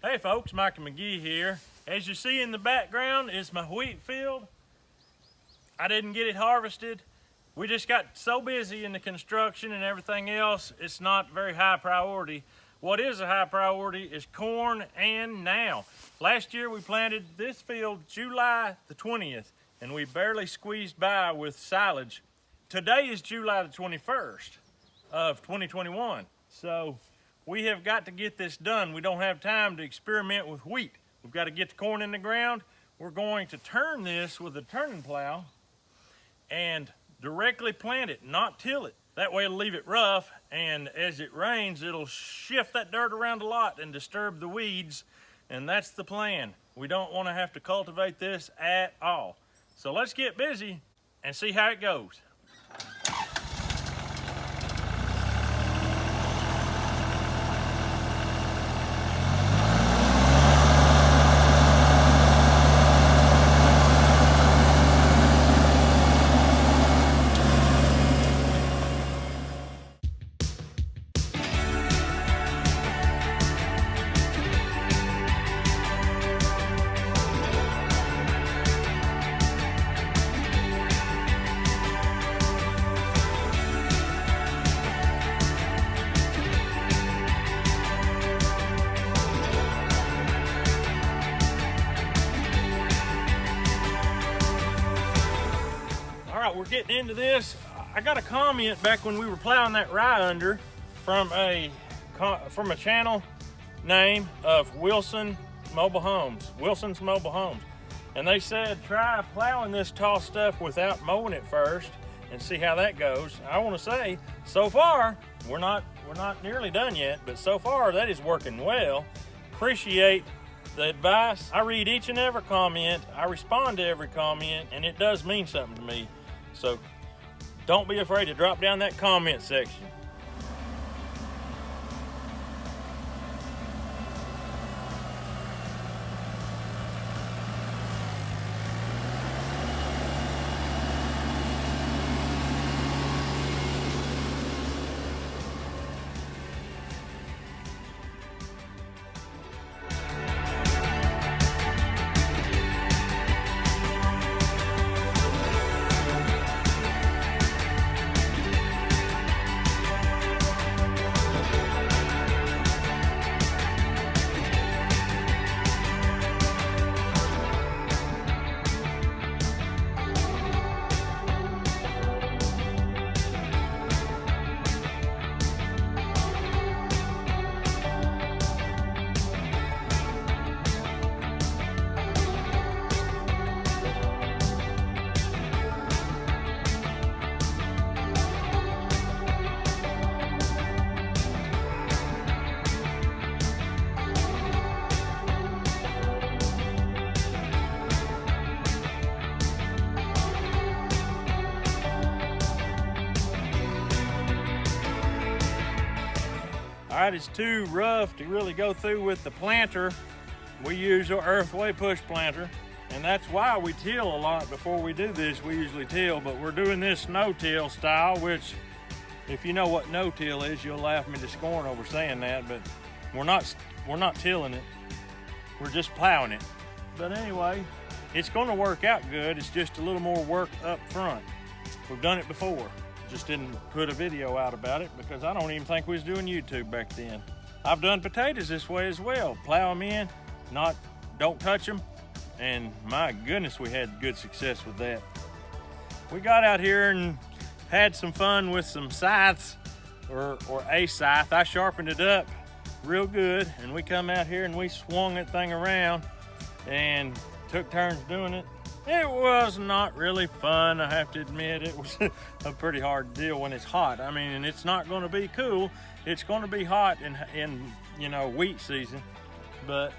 Hey folks, Mike McGee here. As you see in the background is my wheat field. I didn't get it harvested. We just got so busy in the construction and everything else, it's not very high priority. What is a high priority is corn and now. Last year we planted this field July the 20th and we barely squeezed by with silage. Today is July the 21st of 2021. So we have got to get this done. We don't have time to experiment with wheat. We've got to get the corn in the ground. We're going to turn this with a turning plow and directly plant it, not till it. That way it'll leave it rough, and as it rains, it'll shift that dirt around a lot and disturb the weeds, and that's the plan. We don't want to have to cultivate this at all. So let's get busy and see how it goes. We're getting into this. I got a comment back when we were plowing that rye under from a channel name of Wilson's Mobile Homes, and they said try plowing this tall stuff without mowing it first and see how that goes. I want to say so far we're not nearly done yet, but so far that is working well. Appreciate the advice. I read each and every comment, I respond to every comment, and it does mean something to me. So don't be afraid to drop down that comment section. All right, it's too rough to really go through with the planter. We use our earthway push planter, and that's why we till a lot before we do this. We usually till, but we're doing this no-till style, which if you know what no-till is, you'll laugh me to scorn over saying that, but we're not tilling it. We're just plowing it. But anyway, it's gonna work out good. It's just a little more work up front. We've done it before. Just didn't put a video out about it because I don't even think we was doing YouTube back then. I've done potatoes this way as well. Plow them in, don't touch them, and my goodness, we had good success with that. We got out here and had some fun with some scythes, or a scythe. I sharpened it up real good, and we come out here and we swung that thing around and took turns doing it. It was not really fun, I have to admit. It was a pretty hard deal when it's hot. I mean, and it's not going to be cool. It's going to be hot in wheat season. But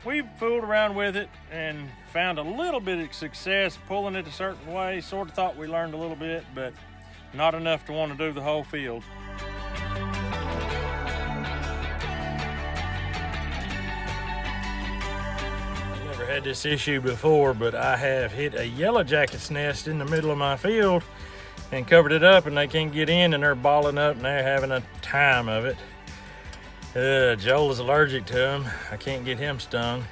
we fooled around with it and found a little bit of success pulling it a certain way. Sort of thought we learned a little bit, but not enough to want to do the whole field. Had this issue before, but I have hit a yellow jacket's nest in the middle of my field and covered it up, and they can't get in, and they're balling up and they're having a time of it. Joel is allergic to them. I can't get him stung.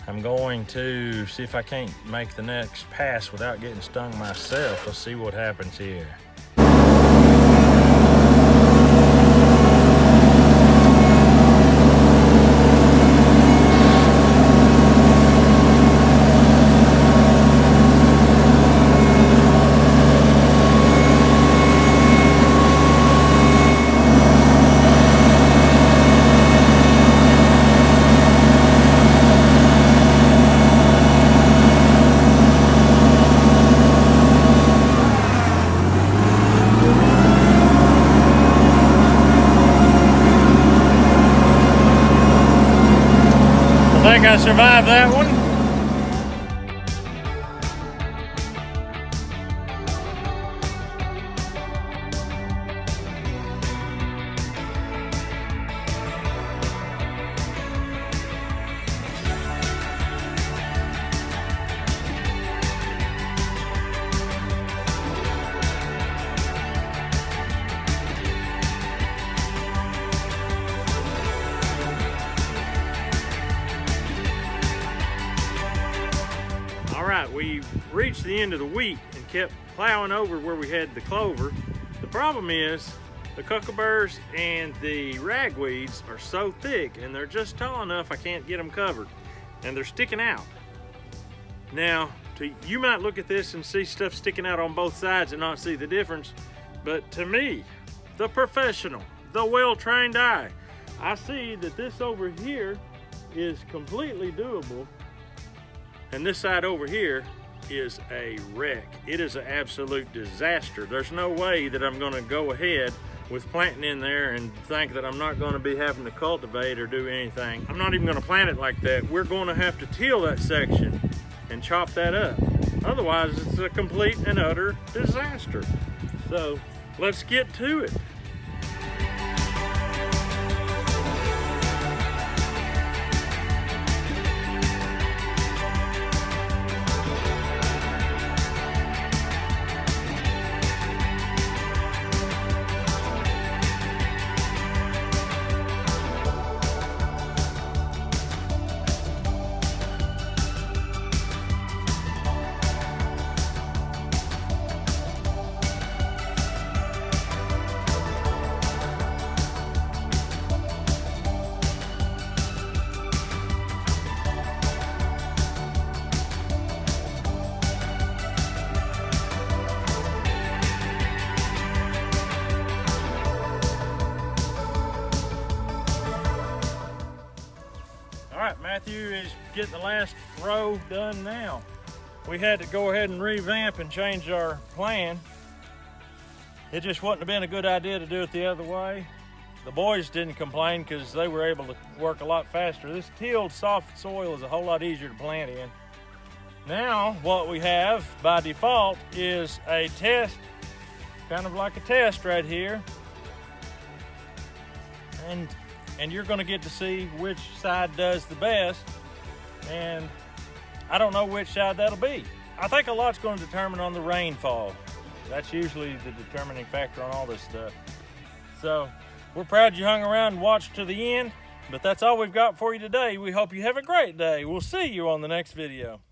I'm going to see if I can't make the next pass without getting stung myself. Let's see what happens here. I think I survived that one. We reached the end of the wheat and kept plowing over where we had the clover. The problem is the cucumber and the ragweeds are so thick and they're just tall enough I can't get them covered and they're sticking out. Now, you might look at this and see stuff sticking out on both sides and not see the difference, but to me, the professional, the well-trained eye, I see that this over here is completely doable. And this side over here is a wreck. It is an absolute disaster. There's no way that I'm gonna go ahead with planting in there and think that I'm not gonna be having to cultivate or do anything. I'm not even gonna plant it like that. We're gonna have to till that section and chop that up. Otherwise, it's a complete and utter disaster. So let's get to it. Matthew is getting the last row done now. We had to go ahead and revamp and change our plan. It just wouldn't have been a good idea to do it the other way. The boys didn't complain because they were able to work a lot faster. This tilled soft soil is a whole lot easier to plant in. Now what we have by default is a test, kind of like a test right here. And you're gonna get to see which side does the best. And I don't know which side that'll be. I think a lot's gonna determine on the rainfall. That's usually the determining factor on all this stuff. So we're proud you hung around and watched to the end, but that's all we've got for you today. We hope you have a great day. We'll see you on the next video.